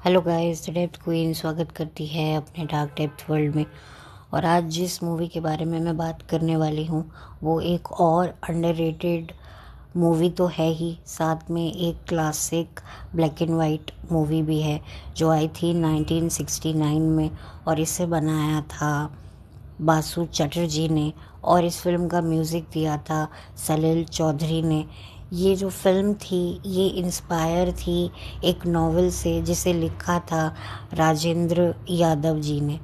Hello guys, the depth queen स्वागत करती है अपने डार्क डेप्थ वर्ल्ड में। और आज जिस मूवी के बारे में मैं बात करने वाली हूँ वो एक और अंडररेटेड मूवी तो है ही, साथ में एक classic black and white movie भी है जो आई थी 1969 में। और इसे बनाया था बासु चटर्जी ने और इस फिल्म का म्यूज़िक दिया था सलील चौधरी ने। ये जो फिल्म थी ये इंस्पायर थी एक नॉवेल से जिसे लिखा था राजेंद्र यादव जी ने।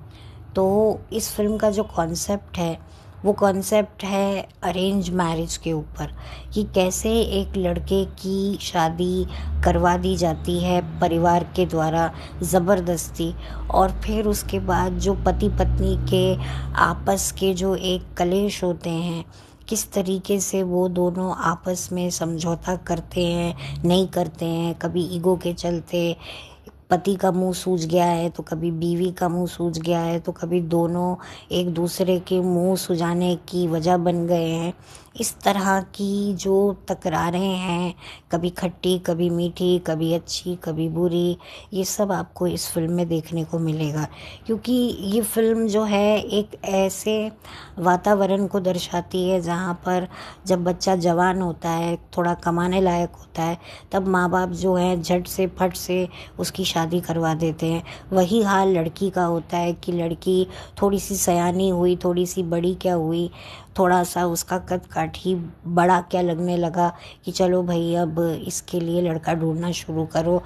तो इस फिल्म का जो कॉन्सेप्ट है वो कॉन्सेप्ट है अरेंज मैरिज के ऊपर, कि कैसे एक लड़के की शादी करवा दी जाती है परिवार के द्वारा ज़बरदस्ती, और फिर उसके बाद जो पति पत्नी के आपस के जो एक कलेश होते हैं, किस तरीके से वो दोनों आपस में समझौता करते हैं नहीं करते हैं। कभी ईगो के चलते पति का मुंह सूज गया है तो कभी बीवी का मुंह सूज गया है, तो कभी दोनों एक दूसरे के मुंह सुजाने की वजह बन गए हैं। इस तरह की जो तकरारें हैं, कभी खट्टी कभी मीठी, कभी अच्छी कभी बुरी, ये सब आपको इस फिल्म में देखने को मिलेगा। क्योंकि ये फिल्म जो है एक ऐसे वातावरण को दर्शाती है जहाँ पर जब बच्चा जवान होता है, थोड़ा कमाने लायक होता है, तब माँ बाप जो हैं झट से फट से उसकी शादी करवा देते हैं। वही हाल लड़की का होता है कि लड़की थोड़ी सी सयानी हुई, थोड़ी सी बड़ी क्या हुई, थोड़ा सा उसका कद काठ ही बड़ा क्या लगने लगा कि चलो भाई अब इसके लिए लड़का ढूंढना शुरू करो।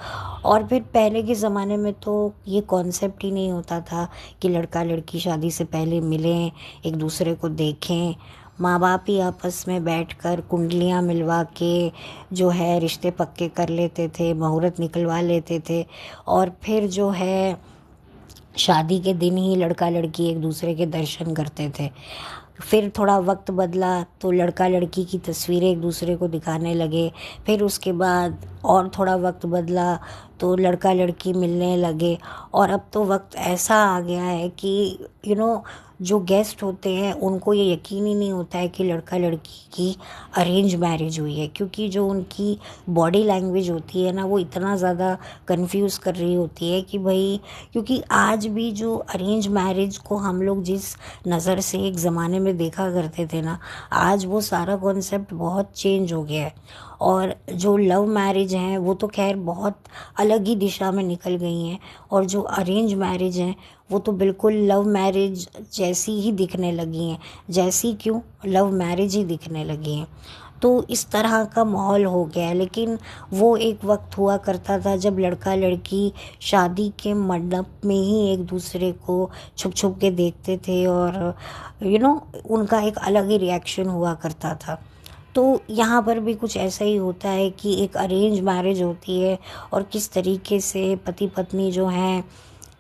और फिर पहले के ज़माने में तो ये कॉन्सेप्ट ही नहीं होता था कि लड़का लड़की शादी से पहले मिलें, एक दूसरे को देखें। माँ बाप ही आपस में बैठकर कुंडलियाँ मिलवा के जो है रिश्ते पक्के कर लेते थे, मुहूर्त निकलवा लेते थे। और फिर जो है शादी के दिन ही लड़का लड़की एक दूसरे के दर्शन करते थे। फिर थोड़ा वक्त बदला तो लड़का लड़की की तस्वीरें एक दूसरे को दिखाने लगे। फिर उसके बाद और थोड़ा वक्त बदला तो लड़का लड़की मिलने लगे। और अब तो वक्त ऐसा आ गया है कि जो गेस्ट होते हैं उनको ये यकीन ही नहीं होता है कि लड़का लड़की की अरेंज मैरिज हुई है, क्योंकि जो उनकी बॉडी लैंग्वेज होती है ना वो इतना ज़्यादा कंफ्यूज कर रही होती है कि भाई, क्योंकि आज भी जो अरेंज मैरिज को हम लोग जिस नज़र से एक ज़माने में देखा करते थे ना, आज वो सारा कॉन्सेप्ट बहुत चेंज हो गया है। और जो लव मैरिज हैं वो तो खैर बहुत अलग ही दिशा में निकल गई हैं, और जो अरेंज मैरिज हैं वो तो बिल्कुल लव मैरिज जैसी ही दिखने लगी हैं। जैसी क्यों, लव मैरिज ही दिखने लगी हैं। तो इस तरह का माहौल हो गया है। लेकिन वो एक वक्त हुआ करता था जब लड़का लड़की शादी के मंडप में ही एक दूसरे को छुप छुप के देखते थे, और उनका एक अलग ही रिएक्शन हुआ करता था। तो यहाँ पर भी कुछ ऐसा ही होता है कि एक अरेंज मैरिज होती है और किस तरीके से पति पत्नी जो हैं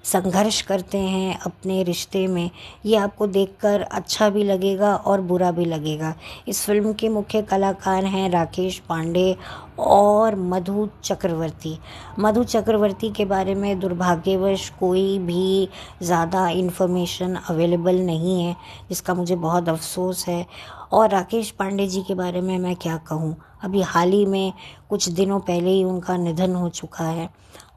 संघर्ष करते हैं अपने रिश्ते में, ये आपको देखकर अच्छा भी लगेगा और बुरा भी लगेगा। इस फिल्म के मुख्य कलाकार हैं राकेश पांडे और मधु चक्रवर्ती। मधु चक्रवर्ती के बारे में दुर्भाग्यवश कोई भी ज़्यादा इन्फॉर्मेशन अवेलेबल नहीं है, जिसका मुझे बहुत अफसोस है। और राकेश पांडे जी के बारे में मैं क्या कहूँ, अभी हाल ही में कुछ दिनों पहले ही उनका निधन हो चुका है।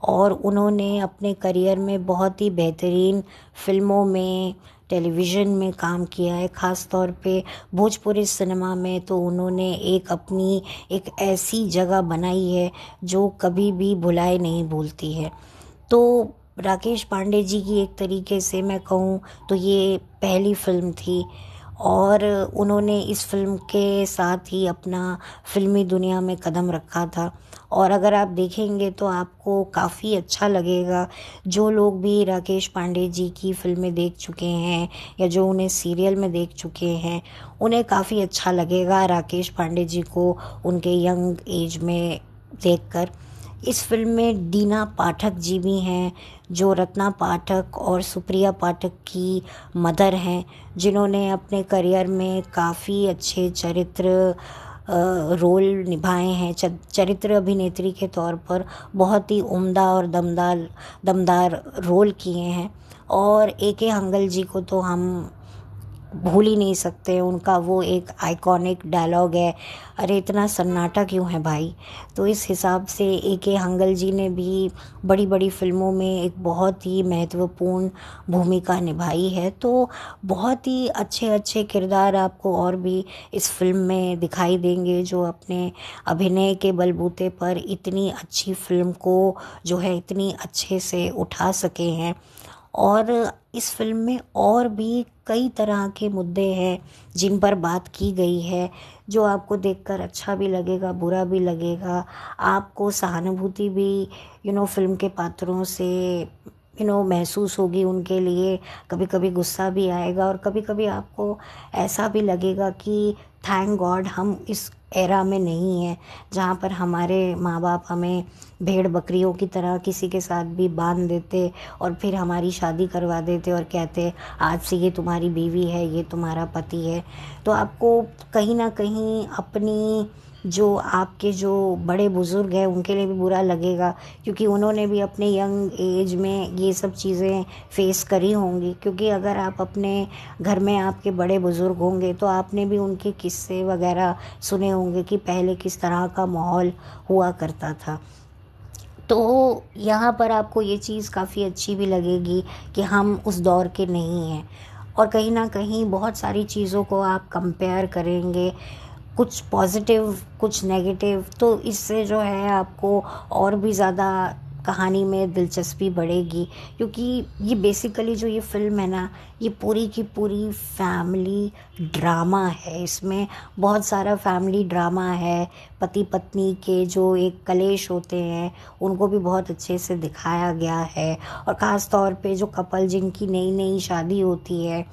और उन्होंने अपने करियर में बहुत ही बेहतरीन फिल्मों में, टेलीविज़न में काम किया है। ख़ास तौर पे भोजपुरी सिनेमा में तो उन्होंने अपनी एक ऐसी जगह बनाई है जो कभी भी भुलाए नहीं भूलती है। तो राकेश पांडे जी की एक तरीके से मैं कहूँ तो ये पहली फिल्म थी, और उन्होंने इस फिल्म के साथ ही अपना फिल्मी दुनिया में कदम रखा था। और अगर आप देखेंगे तो आपको काफ़ी अच्छा लगेगा। जो लोग भी राकेश पांडे जी की फिल्में देख चुके हैं या जो उन्हें सीरियल में देख चुके हैं, उन्हें काफ़ी अच्छा लगेगा राकेश पांडे जी को उनके यंग एज में देखकर। इस फिल्म में दीना पाठक जी भी हैं, जो रत्ना पाठक और सुप्रिया पाठक की मदर हैं, जिन्होंने अपने करियर में काफ़ी अच्छे रोल निभाए हैं। चरित्र अभिनेत्री के तौर पर बहुत ही उम्दा और दमदार रोल किए हैं। और ए के हंगल जी को तो हम भूल ही नहीं सकते। उनका वो एक आइकॉनिक डायलॉग है, अरे इतना सन्नाटा क्यों है भाई। तो इस हिसाब से ए हंगल जी ने भी बड़ी बड़ी फिल्मों में एक बहुत ही महत्वपूर्ण भूमिका निभाई है। तो बहुत ही अच्छे अच्छे किरदार आपको और भी इस फिल्म में दिखाई देंगे, जो अपने अभिनय के बलबूते पर इतनी अच्छी फिल्म को जो है इतनी अच्छे से उठा सके हैं। और इस फिल्म में और भी कई तरह के मुद्दे हैं जिन पर बात की गई है, जो आपको देखकर अच्छा भी लगेगा, बुरा भी लगेगा। आपको सहानुभूति भी फिल्म के पात्रों से महसूस होगी उनके लिए। कभी कभी गुस्सा भी आएगा और कभी कभी आपको ऐसा भी लगेगा कि थैंक गॉड हम इस एरा में नहीं हैं जहाँ पर हमारे माँ बाप हमें भेड़ बकरियों की तरह किसी के साथ भी बांध देते और फिर हमारी शादी करवा देते और कहते आज से ये तुम्हारी बीवी है, ये तुम्हारा पति है। तो आपको कहीं ना कहीं अपनी जो आपके जो बड़े बुज़ुर्ग हैं उनके लिए भी बुरा लगेगा, क्योंकि उन्होंने भी अपने यंग एज में ये सब चीज़ें फेस करी होंगी। क्योंकि अगर आप अपने घर में आपके बड़े बुज़ुर्ग होंगे तो आपने भी उनके किस्से वगैरह सुने होंगे कि पहले किस तरह का माहौल हुआ करता था। तो यहाँ पर आपको ये चीज़ काफ़ी अच्छी भी लगेगी कि हम उस दौर के नहीं हैं। और कहीं ना कहीं बहुत सारी चीज़ों को आप कंपेयर करेंगे, कुछ पॉजिटिव कुछ नेगेटिव, तो इससे जो है आपको और भी ज़्यादा कहानी में दिलचस्पी बढ़ेगी। क्योंकि ये बेसिकली जो ये फ़िल्म है ना, ये पूरी की पूरी फैमिली ड्रामा है। इसमें बहुत सारा फैमिली ड्रामा है। पति पत्नी के जो एक कलेश होते हैं उनको भी बहुत अच्छे से दिखाया गया है। और ख़ास तौर पे जो कपल जिनकी नई नई शादी होती है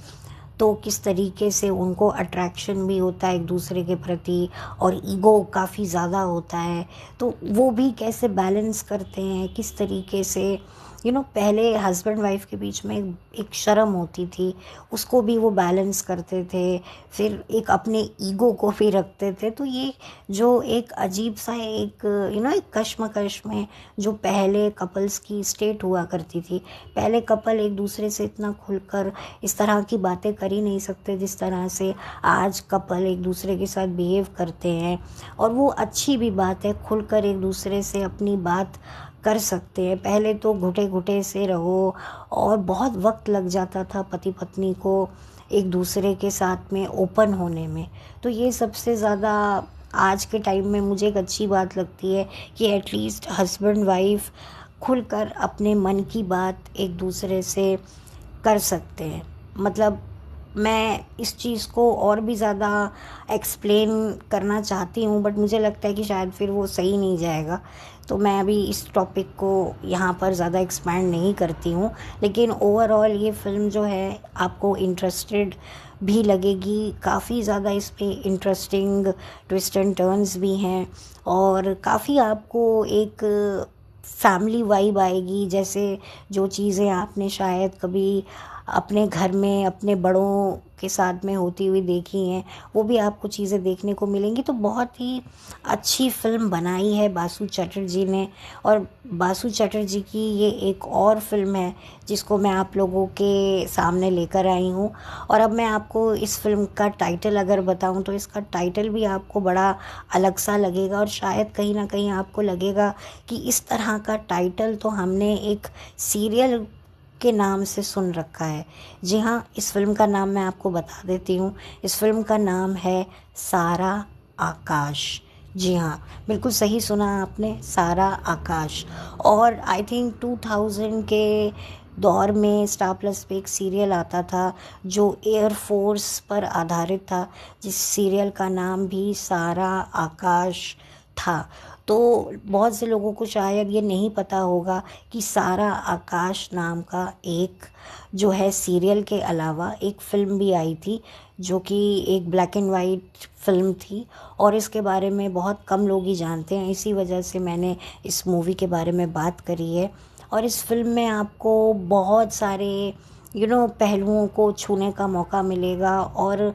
तो किस तरीके से उनको अट्रैक्शन भी होता है एक दूसरे के प्रति और ईगो काफ़ी ज़्यादा होता है। तो वो भी कैसे बैलेंस करते हैं, किस तरीके से पहले हस्बैंड वाइफ के बीच में एक शर्म होती थी, उसको भी वो बैलेंस करते थे, फिर एक अपने ईगो को भी रखते थे। तो ये जो एक अजीब सा एक एक कश्मकश में जो पहले कपल्स की स्टेट हुआ करती थी। पहले कपल एक दूसरे से इतना खुलकर इस तरह की बातें कर ही नहीं सकते जिस तरह से आज कपल एक दूसरे के साथ बिहेव करते हैं। और वो अच्छी भी बात है, खुलकर एक दूसरे से अपनी बात कर सकते हैं। पहले तो घुटे घुटे से रहो और बहुत वक्त लग जाता था पति पत्नी को एक दूसरे के साथ में ओपन होने में। तो ये सबसे ज़्यादा आज के टाइम में मुझे एक अच्छी बात लगती है कि एटलीस्ट हस्बैंड वाइफ खुलकर अपने मन की बात एक दूसरे से कर सकते हैं। मतलब मैं इस चीज़ को और भी ज़्यादा एक्सप्लेन करना चाहती हूँ, बट मुझे लगता है कि शायद फिर वो सही नहीं जाएगा। तो मैं अभी इस टॉपिक को यहाँ पर ज़्यादा एक्सपैंड नहीं करती हूँ। लेकिन ओवरऑल ये फ़िल्म जो है आपको इंटरेस्टेड भी लगेगी। काफ़ी ज़्यादा इस पे इंटरेस्टिंग ट्विस्ट एंड टर्न्स भी हैं और काफ़ी आपको एक फैमिली वाइब आएगी। जैसे जो चीज़ें आपने शायद कभी अपने घर में अपने बड़ों के साथ में होती हुई देखी हैं, वो भी आपको चीज़ें देखने को मिलेंगी। तो बहुत ही अच्छी फ़िल्म बनाई है बासु चटर्जी ने। और बासु चटर्जी की ये एक और फ़िल्म है जिसको मैं आप लोगों के सामने लेकर आई हूँ। और अब मैं आपको इस फ़िल्म का टाइटल अगर बताऊँ तो इसका टाइटल भी आपको बड़ा अलग सा लगेगा और शायद कहीं ना कहीं आपको लगेगा कि इस तरह का टाइटल तो हमने एक सीरियल के नाम से सुन रखा है। जी हाँ, इस फिल्म का नाम मैं आपको बता देती हूँ। इस फिल्म का नाम है सारा आकाश। जी हाँ, बिल्कुल सही सुना आपने, सारा आकाश। और आई थिंक 2000 के दौर में स्टार प्लस पे एक सीरियल आता था जो एयरफोर्स पर आधारित था, जिस सीरियल का नाम भी सारा आकाश था। तो बहुत से लोगों को शायद ये नहीं पता होगा कि सारा आकाश नाम का एक जो है सीरियल के अलावा एक फ़िल्म भी आई थी जो कि एक ब्लैक एंड वाइट फ़िल्म थी और इसके बारे में बहुत कम लोग ही जानते हैं। इसी वजह से मैंने इस मूवी के बारे में बात करी है। और इस फिल्म में आपको बहुत सारे पहलुओं को छूने का मौका मिलेगा। और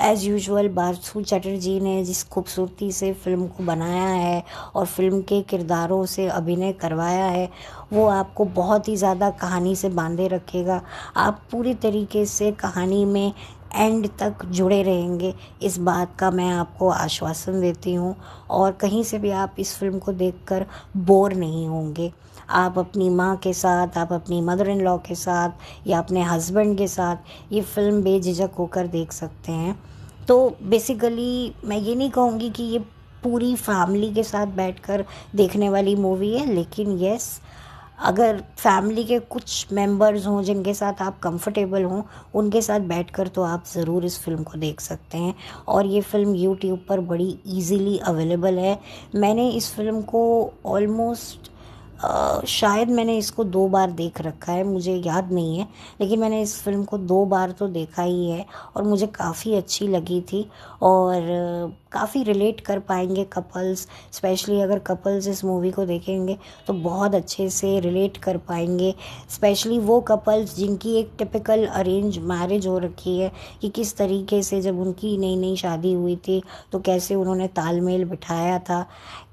एज़ यूजुअल बासु चटर्जी ने जिस खूबसूरती से फ़िल्म को बनाया है और फ़िल्म के किरदारों से अभिनय करवाया है, वो आपको बहुत ही ज़्यादा कहानी से बांधे रखेगा। आप पूरी तरीके से कहानी में एंड तक जुड़े रहेंगे, इस बात का मैं आपको आश्वासन देती हूँ। और कहीं से भी आप इस फिल्म को देखकर बोर नहीं होंगे। आप अपनी माँ के साथ, आप अपनी मदर इन लॉ के साथ या अपने हस्बैंड के साथ ये फ़िल्म बेझिझक होकर देख सकते हैं। तो बेसिकली मैं ये नहीं कहूँगी कि ये पूरी फैमिली के साथ बैठकर देखने वाली मूवी है, लेकिन यस, अगर फैमिली के कुछ मेंबर्स हों जिनके साथ आप कंफर्टेबल हों, उनके साथ बैठकर तो आप ज़रूर इस फ़िल्म को देख सकते हैं। और ये फ़िल्म यूट्यूब पर बड़ी इजीली अवेलेबल है। मैंने इस फ़िल्म को ऑलमोस्ट शायद मैंने इसको 2 बार देख रखा है, मुझे याद नहीं है, लेकिन मैंने इस फ़िल्म को 2 बार तो देखा ही है और मुझे काफ़ी अच्छी लगी थी। और काफ़ी रिलेट कर पाएंगे कपल्स, स्पेशली अगर कपल्स इस मूवी को देखेंगे तो बहुत अच्छे से रिलेट कर पाएंगे। स्पेशली वो कपल्स जिनकी एक टिपिकल अरेंज मैरिज हो रखी है, कि किस तरीके से जब उनकी नई नई शादी हुई थी तो कैसे उन्होंने तालमेल बिठाया था।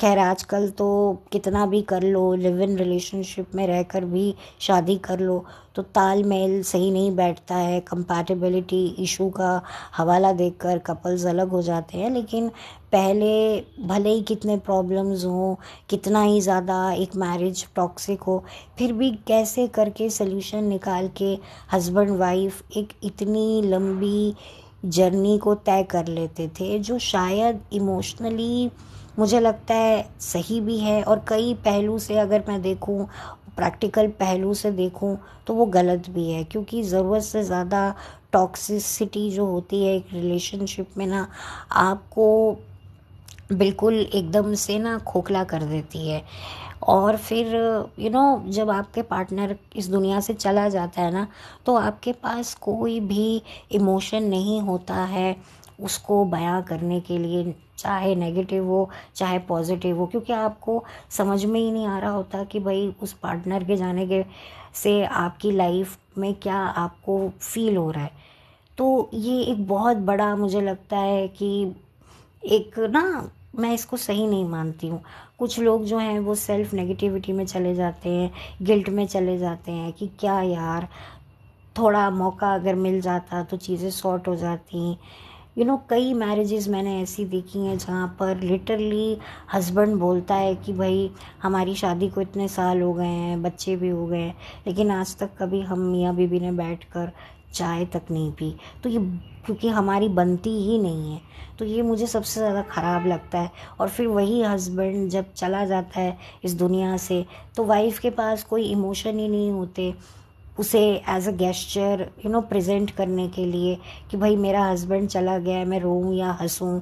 खैर आजकल तो कितना भी कर लो, लिव इन रिलेशनशिप में रहकर भी शादी कर लो तो तालमेल सही नहीं बैठता है। कंपैटिबिलिटी इशू का हवाला देकर कपल्स अलग हो जाते हैं, लेकिन पहले भले ही कितने प्रॉब्लम्स हों, कितना ही ज़्यादा एक मैरिज टॉक्सिक हो, फिर भी कैसे करके सल्यूशन निकाल के हस्बैंड वाइफ एक इतनी लंबी जर्नी को तय कर लेते थे, जो शायद इमोशनली मुझे लगता है सही भी है, और कई पहलू से अगर मैं देखूं, प्रैक्टिकल पहलू से देखूं, तो वो गलत भी है। क्योंकि ज़रूरत से ज़्यादा टॉक्सिसिटी जो होती है एक रिलेशनशिप में ना, आपको बिल्कुल एकदम से ना खोखला कर देती है। और फिर जब आपके पार्टनर इस दुनिया से चला जाता है ना, तो आपके पास कोई भी इमोशन नहीं होता है उसको बयां करने के लिए, चाहे नेगेटिव हो चाहे पॉजिटिव हो, क्योंकि आपको समझ में ही नहीं आ रहा होता कि भाई उस पार्टनर के जाने के से आपकी लाइफ में क्या आपको फील हो रहा है। तो ये एक बहुत बड़ा मुझे लगता है कि एक ना, मैं इसको सही नहीं मानती हूँ। कुछ लोग जो हैं वो सेल्फ नेगेटिविटी में चले जाते हैं, गिल्ट में चले जाते हैं कि क्या यार, थोड़ा मौका अगर मिल जाता तो चीज़ें सॉर्ट हो जाती। कई मैरिजेस मैंने ऐसी देखी हैं जहाँ पर लिटरली हस्बैंड बोलता है कि भाई हमारी शादी को इतने साल हो गए हैं, बच्चे भी हो गए हैं, लेकिन आज तक कभी हम मियाँ बीवी ने बैठकर चाय तक नहीं पी। तो ये क्योंकि हमारी बनती ही नहीं है, तो ये मुझे सबसे ज़्यादा ख़राब लगता है। और फिर वही हस्बैंड जब चला जाता है इस दुनिया से, तो वाइफ के पास कोई इमोशन ही नहीं होते उसे एज अ गेस्चर प्रेजेंट करने के लिए कि भाई मेरा हस्बैंड चला गया है, मैं रोऊं या हंसूं।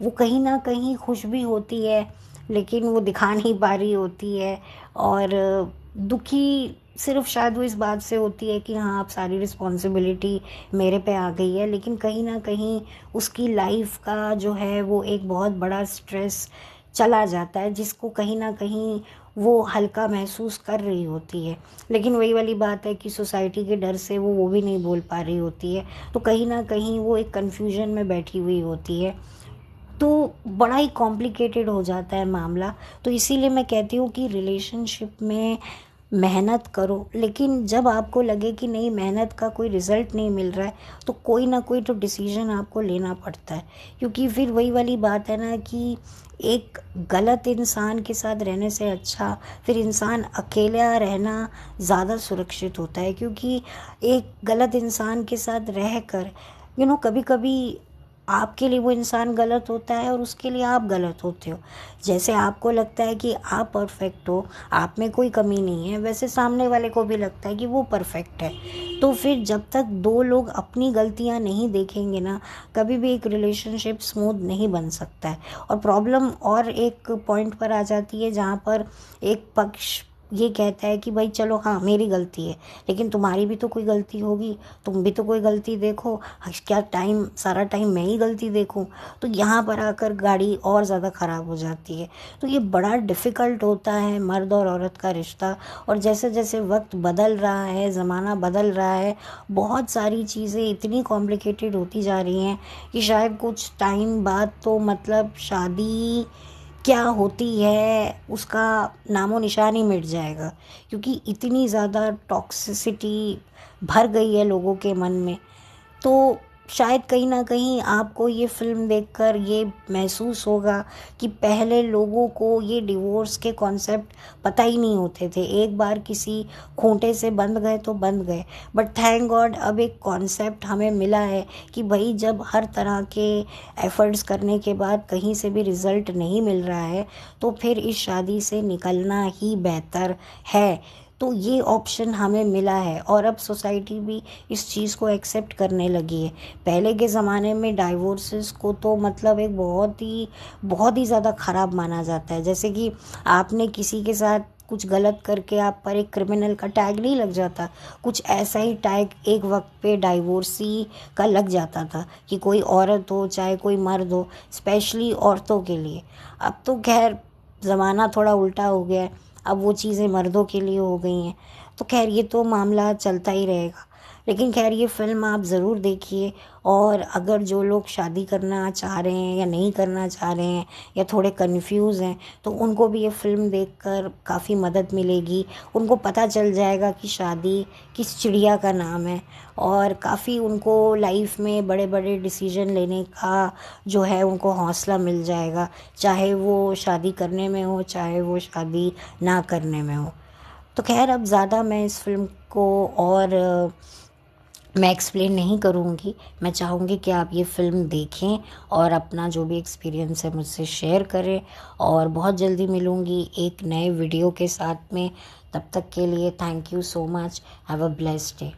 वो कहीं ना कहीं खुश भी होती है, लेकिन वो दिखा नहीं पा रही होती है। और दुखी सिर्फ शायद वो इस बात से होती है कि हाँ, अब सारी रिस्पॉन्सिबिलिटी मेरे पे आ गई है, लेकिन कहीं ना कहीं उसकी लाइफ का जो है वो एक बहुत बड़ा स्ट्रेस चला जाता है, जिसको कहीं ना कहीं वो हल्का महसूस कर रही होती है। लेकिन वही वाली बात है कि सोसाइटी के डर से वो भी नहीं बोल पा रही होती है, तो कहीं ना कहीं वो एक कन्फ्यूजन में बैठी हुई होती है। तो बड़ा ही कॉम्प्लिकेटेड हो जाता है मामला। तो इसीलिए मैं कहती हूँ कि रिलेशनशिप में मेहनत करो, लेकिन जब आपको लगे कि नहीं, मेहनत का कोई रिज़ल्ट नहीं मिल रहा है, तो कोई ना कोई तो डिसीजन आपको लेना पड़ता है। क्योंकि फिर वही वाली बात है ना कि एक गलत इंसान के साथ रहने से अच्छा फिर इंसान अकेला रहना ज़्यादा सुरक्षित होता है। क्योंकि एक गलत इंसान के साथ रहकर कभी कभी आपके लिए वो इंसान गलत होता है और उसके लिए आप गलत होते हो। जैसे आपको लगता है कि आप परफेक्ट हो, आप में कोई कमी नहीं है, वैसे सामने वाले को भी लगता है कि वो परफेक्ट है। तो फिर जब तक दो लोग अपनी गलतियां नहीं देखेंगे ना, कभी भी एक रिलेशनशिप स्मूथ नहीं बन सकता है। और प्रॉब्लम और एक पॉइंट पर आ जाती है जहाँ पर एक पक्ष ये कहता है कि भाई चलो हाँ, मेरी गलती है, लेकिन तुम्हारी भी तो कोई गलती होगी, तुम भी तो कोई गलती देखो। क्या सारा टाइम मैं ही गलती देखूं? तो यहाँ पर आकर गाड़ी और ज़्यादा ख़राब हो जाती है। तो ये बड़ा डिफ़िकल्ट होता है मर्द और औरत का रिश्ता। और जैसे जैसे वक्त बदल रहा है, ज़माना बदल रहा है, बहुत सारी चीज़ें इतनी कॉम्प्लिकेटेड होती जा रही हैं कि शायद कुछ टाइम बाद तो मतलब शादी क्या होती है उसका नामो निशान ही मिट जाएगा। क्योंकि इतनी ज़्यादा टॉक्सिसिटी भर गई है लोगों के मन में। तो शायद कहीं ना कहीं आपको ये फ़िल्म देखकर ये महसूस होगा कि पहले लोगों को ये डिवोर्स के कॉन्सेप्ट पता ही नहीं होते थे। एक बार किसी खूंटे से बंध गए तो बंध गए, बट थैंक गॉड अब एक कॉन्सेप्ट हमें मिला है कि भाई जब हर तरह के एफ़र्ट्स करने के बाद कहीं से भी रिज़ल्ट नहीं मिल रहा है तो फिर इस शादी से निकलना ही बेहतर है। तो ये ऑप्शन हमें मिला है और अब सोसाइटी भी इस चीज़ को एक्सेप्ट करने लगी है। पहले के ज़माने में डाइवोर्सेस को तो मतलब एक बहुत ही ज़्यादा ख़राब माना जाता है। जैसे कि आपने किसी के साथ कुछ गलत करके आप पर एक क्रिमिनल का टैग नहीं लग जाता, कुछ ऐसा ही टैग एक वक्त पे डाइवोर्सी का लग जाता था कि कोई औरत हो चाहे कोई मर्द हो, स्पेशली औरतों के लिए। अब तो खैर ज़माना थोड़ा उल्टा हो गया है, अब वो चीज़ें मर्दों के लिए हो गई हैं। तो खैर ये तो मामला चलता ही रहेगा, लेकिन खैर ये फ़िल्म आप ज़रूर देखिए। और अगर जो लोग शादी करना चाह रहे हैं या नहीं करना चाह रहे हैं या थोड़े कंफ्यूज हैं तो उनको भी ये फ़िल्म देखकर काफ़ी मदद मिलेगी। उनको पता चल जाएगा कि शादी किस चिड़िया का नाम है, और काफ़ी उनको लाइफ में बड़े बड़े डिसीजन लेने का जो है उनको हौसला मिल जाएगा, चाहे वो शादी करने में हो चाहे वो शादी ना करने में हो। तो खैर अब ज़्यादा मैं इस फ़िल्म को और मैं एक्सप्लेन नहीं करूँगी। मैं चाहूँगी कि आप ये फ़िल्म देखें और अपना जो भी एक्सपीरियंस है मुझसे शेयर करें, और बहुत जल्दी मिलूँगी एक नए वीडियो के साथ में। तब तक के लिए thank you so much. Have a blessed day.